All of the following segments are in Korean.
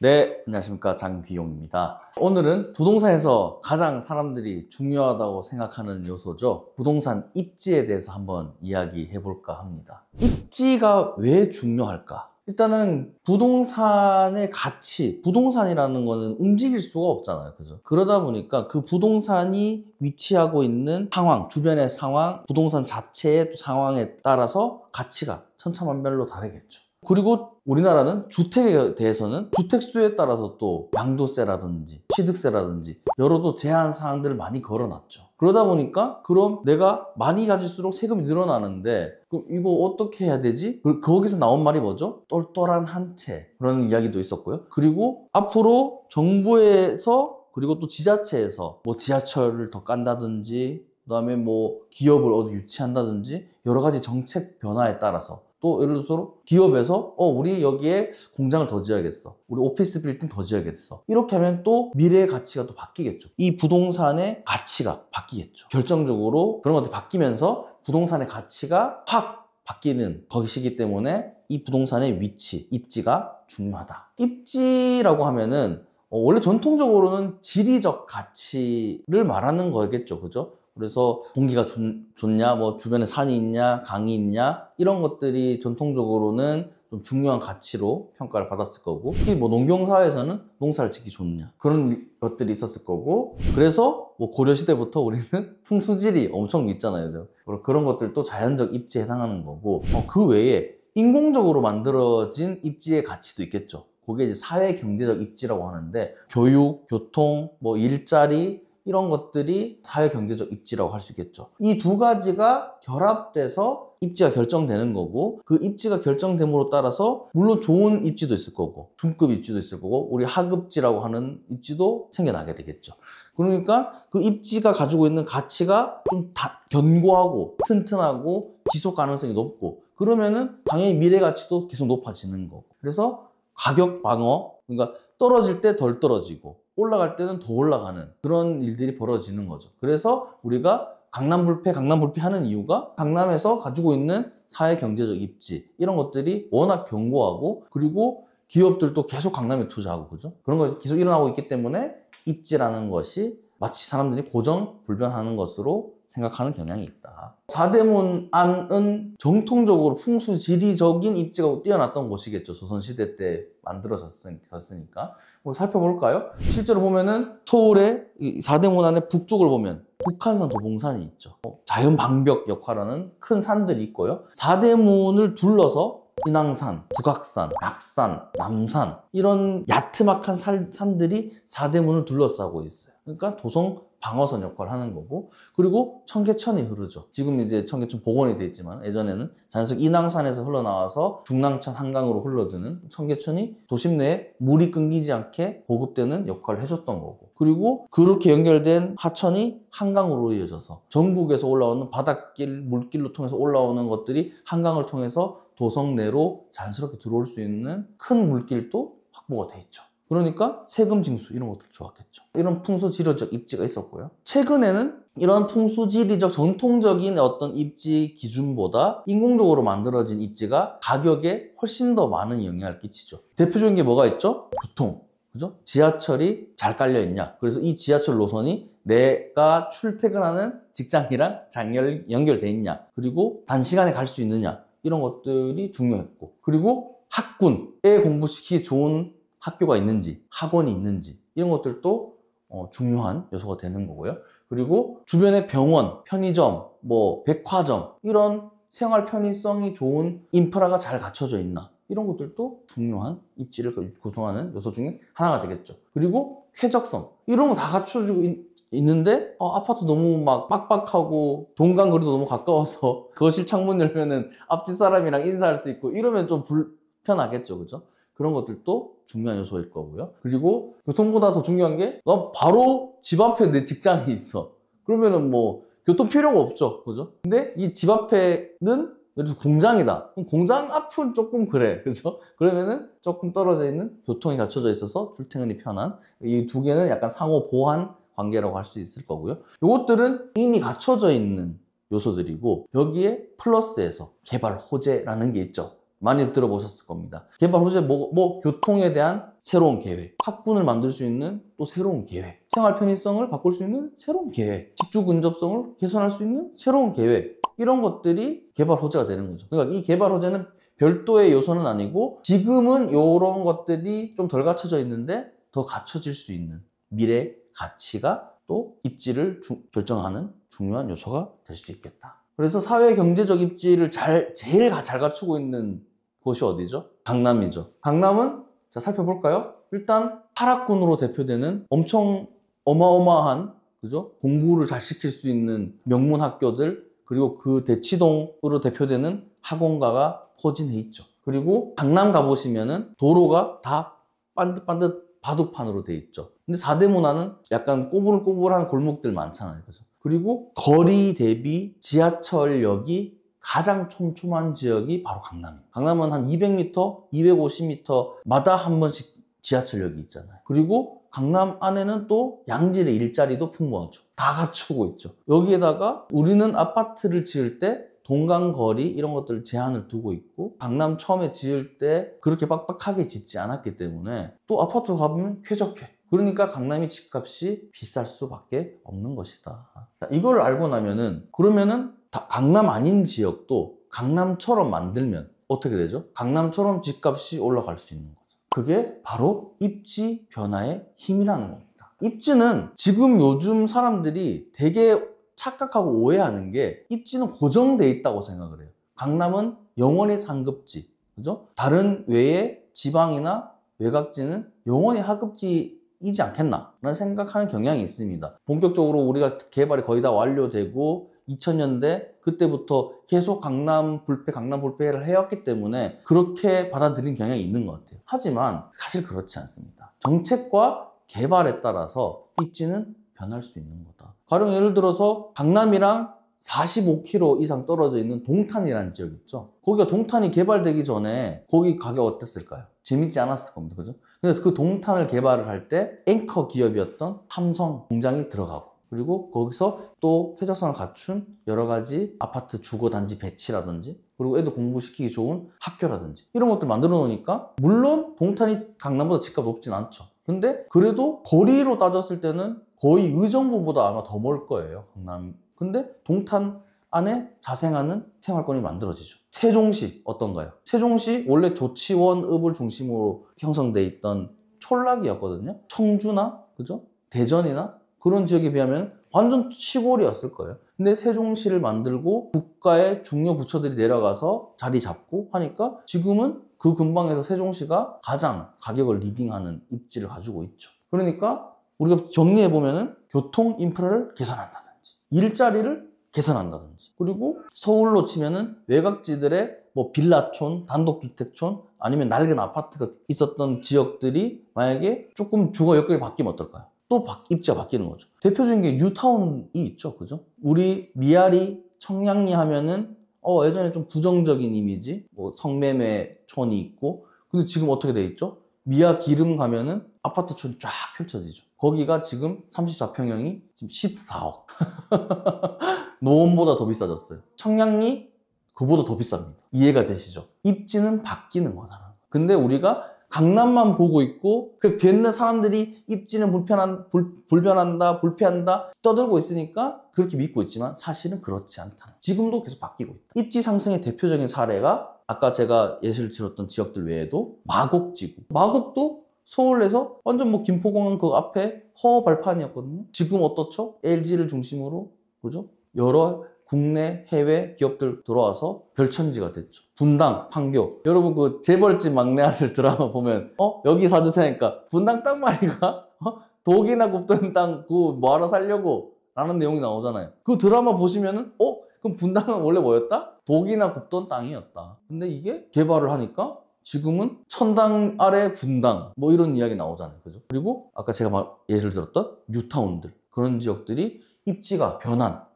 네, 안녕하십니까. 장디용입니다. 오늘은 부동산에서 가장 사람들이 중요하다고 생각하는 요소죠. 부동산 입지에 대해서 한번 이야기해 볼까 합니다. 입지가 왜 중요할까? 일단은 부동산의 가치, 부동산이라는 거는 움직일 수가 없잖아요. 그죠? 그러다 보니까 그 부동산이 위치하고 있는 상황, 주변의 상황, 부동산 자체의 상황에 따라서 가치가 천차만별로 다르겠죠. 그리고 우리나라는 주택에 대해서는 주택수에 따라서 또 양도세라든지 취득세라든지 여러 또 제한 사항들을 많이 걸어놨죠. 그러다 보니까 그럼 내가 많이 가질수록 세금이 늘어나는데 그럼 이거 어떻게 해야 되지? 거기서 나온 말이 뭐죠? 똘똘한 한 채, 그런 이야기도 있었고요. 그리고 앞으로 정부에서 그리고 또 지자체에서 뭐 지하철을 더 깐다든지 그다음에 뭐 기업을 어디 유치한다든지 여러 가지 정책 변화에 따라서 또 예를 들어서 기업에서 우리 여기에 공장을 더 지어야겠어, 우리 오피스 빌딩 더 지어야겠어, 이렇게 하면 또 미래의 가치가 또 바뀌겠죠. 이 부동산의 가치가 바뀌겠죠. 결정적으로 그런 것들이 바뀌면서 부동산의 가치가 확 바뀌는 것이기 때문에 이 부동산의 위치, 입지가 중요하다. 입지라고 하면은 원래 전통적으로는 지리적 가치를 말하는 거겠죠. 그죠? 그래서 공기가 좋냐, 뭐 주변에 산이 있냐, 강이 있냐, 이런 것들이 전통적으로는 좀 중요한 가치로 평가를 받았을 거고, 특히 뭐 농경사회에서는 농사를 짓기 좋냐, 그런 것들이 있었을 거고, 그래서 뭐 고려시대부터 우리는 풍수지리 엄청 있잖아요. 그런 것들도 자연적 입지에 해당하는 거고, 그 외에 인공적으로 만들어진 입지의 가치도 있겠죠. 그게 이제 사회 경제적 입지라고 하는데, 교육, 교통, 뭐 일자리, 이런 것들이 사회경제적 입지라고 할 수 있겠죠. 이 두 가지가 결합돼서 입지가 결정되는 거고, 그 입지가 결정됨으로 따라서 물론 좋은 입지도 있을 거고 중급 입지도 있을 거고 우리 하급지라고 하는 입지도 생겨나게 되겠죠. 그러니까 그 입지가 가지고 있는 가치가 좀 견고하고 튼튼하고 지속 가능성이 높고, 그러면은 당연히 미래 가치도 계속 높아지는 거고, 그래서 가격 방어, 그러니까 떨어질 때 덜 떨어지고 올라갈 때는 더 올라가는 그런 일들이 벌어지는 거죠. 그래서 우리가 강남불패 하는 이유가 강남에서 가지고 있는 사회경제적 입지, 이런 것들이 워낙 견고하고, 그리고 기업들도 계속 강남에 투자하고, 그죠? 그런 것이 계속 일어나고 있기 때문에 입지라는 것이 마치 사람들이 고정불변하는 것으로 생각하는 경향이 있다. 사대문 안은 정통적으로 풍수지리적인 입지가 뛰어났던 곳이겠죠. 조선시대 때 만들어졌으니까. 살펴볼까요? 실제로 보면은 서울의 사대문 안의 북쪽을 보면 북한산 도봉산이 있죠. 자연 방벽 역할하는 큰 산들이 있고요. 사대문을 둘러서 인왕산, 북악산, 낙산, 남산, 이런 야트막한 산들이 사대문을 둘러싸고 있어요. 그러니까 도성 방어선 역할을 하는 거고, 그리고 청계천이 흐르죠. 지금 이제 청계천 복원이 되어 있지만 예전에는 자연스럽 인왕산에서 흘러나와서 중랑천 한강으로 흘러드는 청계천이 도심 내에 물이 끊기지 않게 보급되는 역할을 해줬던 거고, 그리고 그렇게 연결된 하천이 한강으로 이어져서 전국에서 올라오는 바닷길, 물길로 통해서 올라오는 것들이 한강을 통해서 도성 내로 자연스럽게 들어올 수 있는 큰 물길도 확보가 돼 있죠. 그러니까 세금 징수 이런 것도 좋았겠죠. 이런 풍수지리적 입지가 있었고요. 최근에는 이런 풍수지리적 전통적인 어떤 입지 기준보다 인공적으로 만들어진 입지가 가격에 훨씬 더 많은 영향을 끼치죠. 대표적인 게 뭐가 있죠? 교통. 그죠? 지하철이 잘 깔려 있냐? 그래서 이 지하철 노선이 내가 출퇴근하는 직장이랑 잘 연결돼 있냐? 그리고 단시간에 갈 수 있느냐? 이런 것들이 중요했고, 그리고 학군에 공부시키기 좋은 학교가 있는지, 학원이 있는지, 이런 것들도 중요한 요소가 되는 거고요. 그리고 주변에 병원, 편의점, 뭐 백화점, 이런 생활 편의성이 좋은 인프라가 잘 갖춰져 있나, 이런 것들도 중요한 입지를 구성하는 요소 중에 하나가 되겠죠. 그리고 쾌적성, 이런 거 다 갖춰지고 있는데 아파트 너무 막 빡빡하고 동강 거리도 너무 가까워서 거실 창문 열면은 앞집 사람이랑 인사할 수 있고, 이러면 좀 불편하겠죠. 그죠? 그런 것들도 중요한 요소일 거고요. 그리고 교통보다 더 중요한 게, 바로 집 앞에 내 직장이 있어. 그러면은 뭐 교통 필요가 없죠. 그죠? 근데 이 집 앞에는 예를 들어서 공장이다. 그럼 공장 앞은 조금 그래. 그죠? 그러면은 조금 떨어져 있는 교통이 갖춰져 있어서 출퇴근이 편한, 이 두 개는 약간 상호 보완 관계라고 할 수 있을 거고요. 이것들은 이미 갖춰져 있는 요소들이고, 여기에 플러스해서 개발 호재라는 게 있죠. 많이 들어보셨을 겁니다. 개발 호재, 교통에 대한 새로운 계획, 학군을 만들 수 있는 또 새로운 계획, 생활 편의성을 바꿀 수 있는 새로운 계획, 직주 근접성을 개선할 수 있는 새로운 계획, 이런 것들이 개발 호재가 되는 거죠. 그러니까 이 개발 호재는 별도의 요소는 아니고 지금은 이런 것들이 좀 덜 갖춰져 있는데 더 갖춰질 수 있는 미래 가치가 또 입지를 결정하는 중요한 요소가 될 수 있겠다. 그래서 사회 경제적 입지를 제일 잘 갖추고 있는 곳이 어디죠? 강남이죠. 강남은 자, 살펴볼까요? 일단 파락군으로 대표되는 엄청 어마어마한, 그죠? 공부를 잘 시킬 수 있는 명문 학교들, 그리고 그 대치동으로 대표되는 학원가가 포진해 있죠. 그리고 강남 가보시면은 도로가 다 반듯반듯 바둑판으로 돼 있죠. 근데 4대 문화는 약간 꼬불꼬불한 골목들 많잖아요. 그죠? 그리고 거리 대비 지하철역이 가장 촘촘한 지역이 바로 강남이에요. 강남은 한 200m, 250m마다 한 번씩 지하철역이 있잖아요. 그리고 강남 안에는 또 양질의 일자리도 풍부하죠. 다 갖추고 있죠. 여기에다가 우리는 아파트를 지을 때 동강거리 이런 것들 제한을 두고 있고, 강남 처음에 지을 때 그렇게 빡빡하게 짓지 않았기 때문에 또 아파트 가보면 쾌적해. 그러니까 강남의 집값이 비쌀 수밖에 없는 것이다. 이걸 알고 나면은 그러면은 강남 아닌 지역도 강남처럼 만들면 어떻게 되죠? 강남처럼 집값이 올라갈 수 있는 거죠. 그게 바로 입지 변화의 힘이라는 겁니다. 입지는 지금 요즘 사람들이 되게 착각하고 오해하는 게 입지는 고정돼 있다고 생각을 해요. 강남은 영원히 상급지, 그죠? 다른 외의 지방이나 외곽지는 영원히 하급지이지 않겠나 라는 생각하는 경향이 있습니다. 본격적으로 우리가 개발이 거의 다 완료되고 2000년대 그때부터 계속 강남 불패를 해왔기 때문에 그렇게 받아들인 경향이 있는 것 같아요. 하지만 사실 그렇지 않습니다. 정책과 개발에 따라서 입지는 변할 수 있는 거다. 가령 예를 들어서 강남이랑 45km 이상 떨어져 있는 동탄이라는 지역 있죠. 거기가 동탄이 개발되기 전에 거기 가격 어땠을까요? 재밌지 않았을 겁니다. 그죠? 근데 그 동탄을 개발을 할 때 앵커 기업이었던 삼성 공장이 들어가고, 그리고 거기서 또 쾌적성을 갖춘 여러 가지 아파트 주거단지 배치라든지, 그리고 애들 공부시키기 좋은 학교라든지 이런 것들 만들어 놓으니까 물론 동탄이 강남보다 집값 높진 않죠. 근데 그래도 거리로 따졌을 때는 거의 의정부보다 아마 더 멀 거예요, 강남. 근데 동탄 안에 자생하는 생활권이 만들어지죠. 세종시 어떤가요? 세종시 원래 조치원읍을 중심으로 형성돼 있던 촌락이었거든요. 청주나 그죠? 대전이나 그런 지역에 비하면 완전 시골이었을 거예요. 근데 세종시를 만들고 국가의 중요 부처들이 내려가서 자리 잡고 하니까 지금은 그 근방에서 세종시가 가장 가격을 리딩하는 입지를 가지고 있죠. 그러니까 우리가 정리해보면은 교통 인프라를 개선한다든지, 일자리를 개선한다든지, 그리고 서울로 치면은 외곽지들의 뭐 빌라촌, 단독주택촌, 아니면 낡은 아파트가 있었던 지역들이 만약에 조금 주거 여건이 바뀌면 어떨까요? 또 입지가 바뀌는 거죠. 대표적인 게 뉴타운이 있죠. 그죠? 우리 미아리, 청량리 하면은 예전에 좀 부정적인 이미지, 뭐 성매매촌이 있고, 근데 지금 어떻게 돼 있죠? 미아 기름 가면은 아파트촌이 쫙 펼쳐지죠. 거기가 지금 34평형이 지금 14억. 노원보다 더 비싸졌어요. 청량리 그보다 더 비쌉니다. 이해가 되시죠? 입지는 바뀌는 거잖아. 근데 우리가 강남만 보고 있고 그 뒤에는 사람들이 입지는 불편한다, 불쾌한다 떠들고 있으니까 그렇게 믿고 있지만 사실은 그렇지 않다. 지금도 계속 바뀌고 있다. 입지 상승의 대표적인 사례가 아까 제가 예시를 들었던 지역들 외에도 마곡지구. 마곡도 서울에서 완전 뭐 김포공항 그 앞에 허허 발판이었거든요. 지금 어떻죠? LG를 중심으로 그죠? 여러 국내 해외 기업들 들어와서 별천지가 됐죠. 분당, 판교. 여러분 그 재벌집 막내 아들 드라마 보면 여기 사주세니까 분당 땅 말이가 독이나 굽던 땅 그거 뭐하러 살려고 라는 내용이 나오잖아요. 그 드라마 보시면은 그럼 분당은 원래 뭐였다? 독이나 굽던 땅이었다. 근데 이게 개발을 하니까 지금은 천당 아래 분당 뭐 이런 이야기 나오잖아요. 그죠? 그리고 아까 제가 예를 들었던 뉴타운들 그런 지역들이 입지가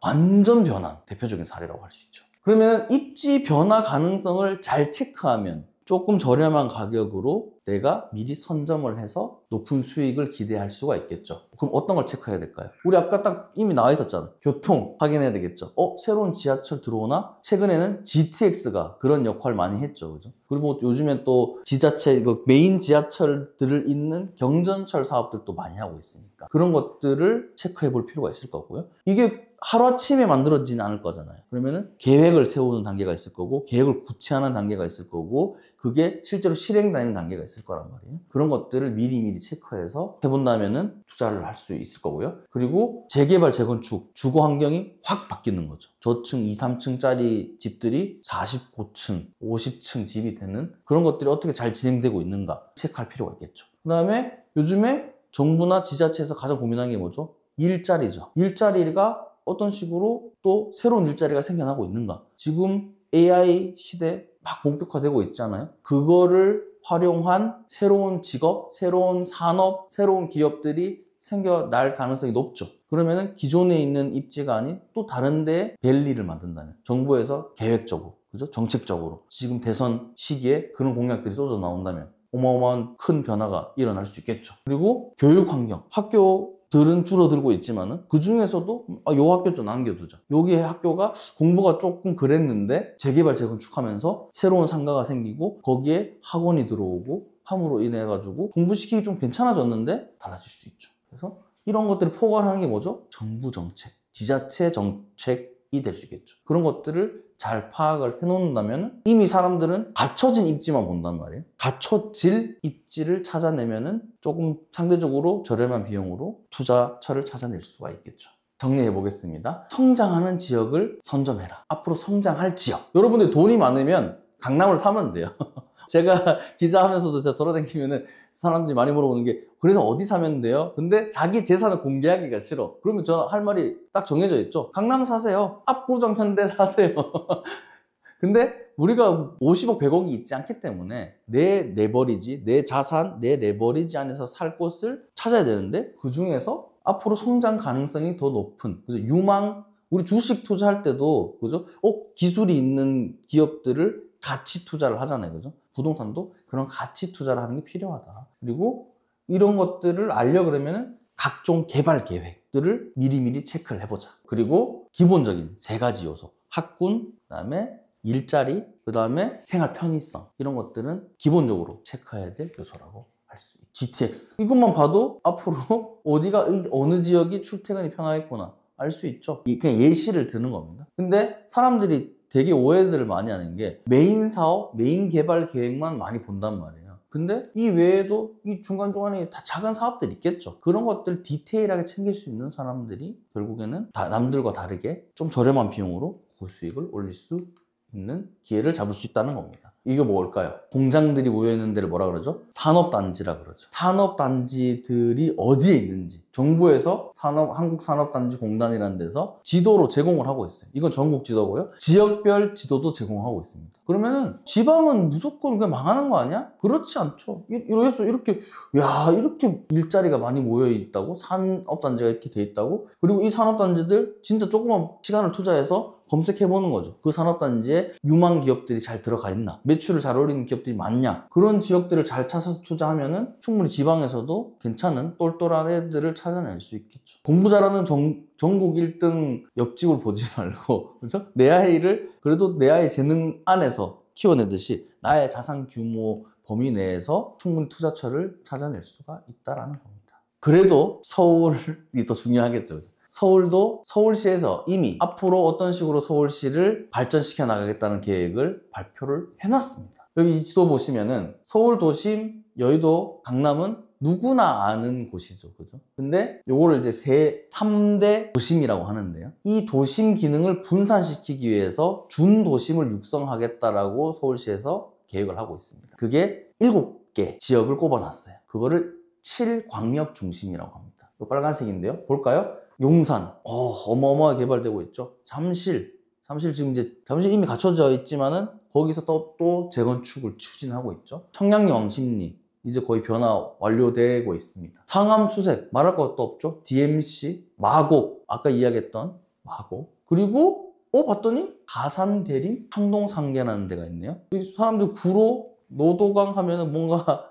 완전 변한 대표적인 사례라고 할 수 있죠. 그러면 입지 변화 가능성을 잘 체크하면 조금 저렴한 가격으로 내가 미리 선점을 해서 높은 수익을 기대할 수가 있겠죠. 그럼 어떤 걸 체크해야 될까요? 우리 아까 딱 이미 나와 있었잖아. 교통 확인해야 되겠죠. 새로운 지하철 들어오나? 최근에는 GTX가 그런 역할 많이 했죠. 그죠? 그리고 요즘엔 또 지자체, 메인 지하철들을 잇는 경전철 사업들도 많이 하고 있으니까 그런 것들을 체크해 볼 필요가 있을 거고요. 이게 하루아침에 만들어지진 않을 거잖아요. 그러면은 계획을 세우는 단계가 있을 거고, 계획을 구체화하는 단계가 있을 거고, 그게 실제로 실행되는 단계가 있을 거란 말이에요. 그런 것들을 미리미리 체크해서 해본다면은 투자를 할 수 있을 거고요. 그리고 재개발, 재건축, 주거 환경이 확 바뀌는 거죠. 저층 2, 3층짜리 집들이 49층, 50층 집이 되는 그런 것들이 어떻게 잘 진행되고 있는가 체크할 필요가 있겠죠. 그 다음에 요즘에 정부나 지자체에서 가장 고민하는 게 뭐죠? 일자리죠. 일자리가 어떤 식으로 또 새로운 일자리가 생겨나고 있는가? 지금 AI 시대 막 본격화되고 있잖아요. 그거를 활용한 새로운 직업, 새로운 산업, 새로운 기업들이 생겨날 가능성이 높죠. 그러면은 기존에 있는 입지가 아닌 또 다른 데에 밸리를 만든다면 정부에서 계획적으로, 그죠? 정책적으로 지금 대선 시기에 그런 공약들이 쏟아져 나온다면 어마어마한 큰 변화가 일어날 수 있겠죠. 그리고 교육 환경, 학교들은 줄어들고 있지만은 그 중에서도 요 학교 좀 남겨두자. 여기 학교가 공부가 조금 그랬는데 재개발 재건축하면서 새로운 상가가 생기고 거기에 학원이 들어오고 함으로 인해 가지고 공부시키기 좀 괜찮아졌는데 달라질 수 있죠. 그래서 이런 것들을 포괄하는 게 뭐죠? 정부 정책, 지자체 정책이 될 수 있겠죠. 그런 것들을 잘 파악을 해놓는다면 이미 사람들은 갖춰진 입지만 본단 말이에요. 갖춰질 입지를 찾아내면은 조금 상대적으로 저렴한 비용으로 투자처를 찾아낼 수가 있겠죠. 정리해 보겠습니다. 성장하는 지역을 선점해라. 앞으로 성장할 지역. 여러분들 돈이 많으면 강남을 사면 돼요. 제가 기자하면서도 제가 돌아다니면은 사람들이 많이 물어보는 게 그래서 어디 사면 돼요? 근데 자기 재산을 공개하기가 싫어. 그러면 저는 할 말이 딱 정해져 있죠. 강남 사세요. 압구정 현대 사세요. 근데 우리가 50억, 100억이 있지 않기 때문에 내 레버리지, 내 자산, 내 레버리지 안에서 살 곳을 찾아야 되는데 그 중에서 앞으로 성장 가능성이 더 높은, 그래서 유망, 우리 주식 투자할 때도 그죠? 기술이 있는 기업들을 가치 투자를 하잖아요. 그죠? 부동산도 그런 가치 투자를 하는 게 필요하다. 그리고 이런 것들을 알려 그러면은 각종 개발 계획들을 미리미리 체크를 해보자. 그리고 기본적인 3가지 요소. 학군, 그다음에 일자리, 그다음에 생활 편의성. 이런 것들은 기본적으로 체크해야 될 요소라고 할 수 있죠. GTX. 이것만 봐도 앞으로 어디가, 어느 지역이 출퇴근이 편하겠구나 알 수 있죠. 그냥 예시를 드는 겁니다. 근데 사람들이 되게 오해들을 많이 하는 게 메인 사업, 메인 개발 계획만 많이 본단 말이에요. 근데 이 외에도 이 중간중간에 다 작은 사업들이 있겠죠. 그런 것들 디테일하게 챙길 수 있는 사람들이 결국에는 남들과 다르게 좀 저렴한 비용으로 고수익을 올릴 수 있는 기회를 잡을 수 있다는 겁니다. 이게 뭘까요? 공장들이 모여있는 데를 뭐라 그러죠? 산업단지라 그러죠. 산업단지들이 어디에 있는지 정부에서 한국산업단지공단이라는 데서 지도로 제공을 하고 있어요. 이건 전국 지도고요. 지역별 지도도 제공하고 있습니다. 그러면은 지방은 무조건 그냥 망하는 거 아니야? 그렇지 않죠. 이렇게 일자리가 많이 모여있다고, 산업단지가 이렇게 돼 있다고, 그리고 이 산업단지들 진짜 조그만 시간을 투자해서 검색해보는 거죠. 그 산업단지에 유망 기업들이 잘 들어가 있나? 매출을 잘 올리는 기업들이 많냐? 그런 지역들을 잘 찾아서 투자하면은 충분히 지방에서도 괜찮은 똘똘한 애들을 찾아낼 수 있겠죠. 공부 잘하는 전국 1등 옆집을 보지 말고, 그렇죠? 그래도 내 아이의 재능 안에서 키워내듯이 나의 자산 규모 범위 내에서 충분히 투자처를 찾아낼 수가 있다라는 겁니다. 그래도 서울이 더 중요하겠죠. 서울도 서울시에서 이미 앞으로 어떤 식으로 서울시를 발전시켜 나가겠다는 계획을 발표를 해놨습니다. 여기 이 지도 보시면은 서울 도심, 여의도, 강남은 누구나 아는 곳이죠. 그죠? 근데 요거를 이제 3대 도심이라고 하는데요. 이 도심 기능을 분산시키기 위해서 준도심을 육성하겠다라고 서울시에서 계획을 하고 있습니다. 그게 7개 지역을 꼽아놨어요. 그거를 7광역 중심이라고 합니다. 이 빨간색인데요. 볼까요? 용산, 어마어마하게 개발되고 있죠. 잠실 잠실 이미 갖춰져 있지만은 거기서 또 재건축을 추진하고 있죠. 청량리, 왕십리 이제 거의 변화 완료되고 있습니다. 상암, 수색 말할 것도 없죠. DMC, 마곡 아까 이야기했던 마곡, 그리고 봤더니 가산 대림, 항동 상계라는 데가 있네요. 사람들 구로, 노도강 하면은 뭔가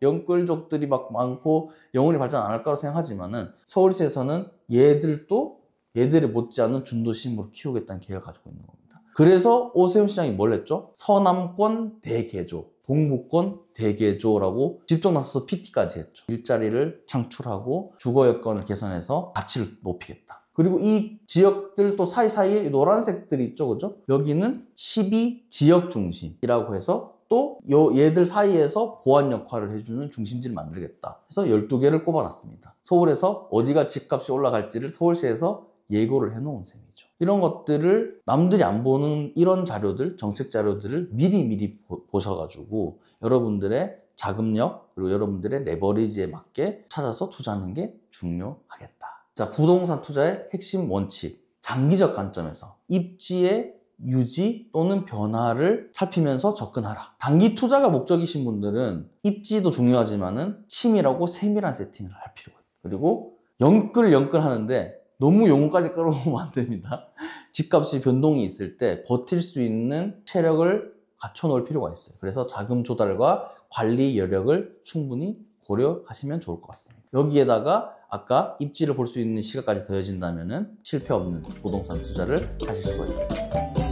영끌족들이 막 많고 영원히 발전 안 할 거라고 생각하지만은 서울시에서는 얘들을 못지않은 준도심으로 키우겠다는 계획을 가지고 있는 겁니다. 그래서 오세훈 시장이 뭘 했죠? 서남권 대개조, 동부권 대개조라고 직접 나서서 PT까지 했죠. 일자리를 창출하고 주거 여건을 개선해서 가치를 높이겠다. 그리고 이 지역들 또 사이사이에 노란색들이 있죠, 그죠? 여기는 12지역 중심이라고 해서 또 얘들 사이에서 보완 역할을 해주는 중심지를 만들겠다. 그래서 12개를 꼽아놨습니다. 서울에서 어디가 집값이 올라갈지를 서울시에서 예고를 해놓은 셈이죠. 이런 것들을 남들이 안 보는 이런 자료들, 정책 자료들을 미리 보셔가지고 여러분들의 자금력 그리고 여러분들의 레버리지에 맞게 찾아서 투자하는 게 중요하겠다. 자, 부동산 투자의 핵심 원칙, 장기적 관점에서 입지의 유지 또는 변화를 살피면서 접근하라. 단기 투자가 목적이신 분들은 입지도 중요하지만은 치밀하고 세밀한 세팅을 할 필요가 있어요. 그리고 영끌 하는데 너무 영혼까지 끌어오면 안 됩니다. 집값이 변동이 있을 때 버틸 수 있는 체력을 갖춰놓을 필요가 있어요. 그래서 자금 조달과 관리 여력을 충분히 고려하시면 좋을 것 같습니다. 여기에다가 아까 입지를 볼 수 있는 시각까지 더해진다면 실패 없는 부동산 투자를 하실 수가 있습니다.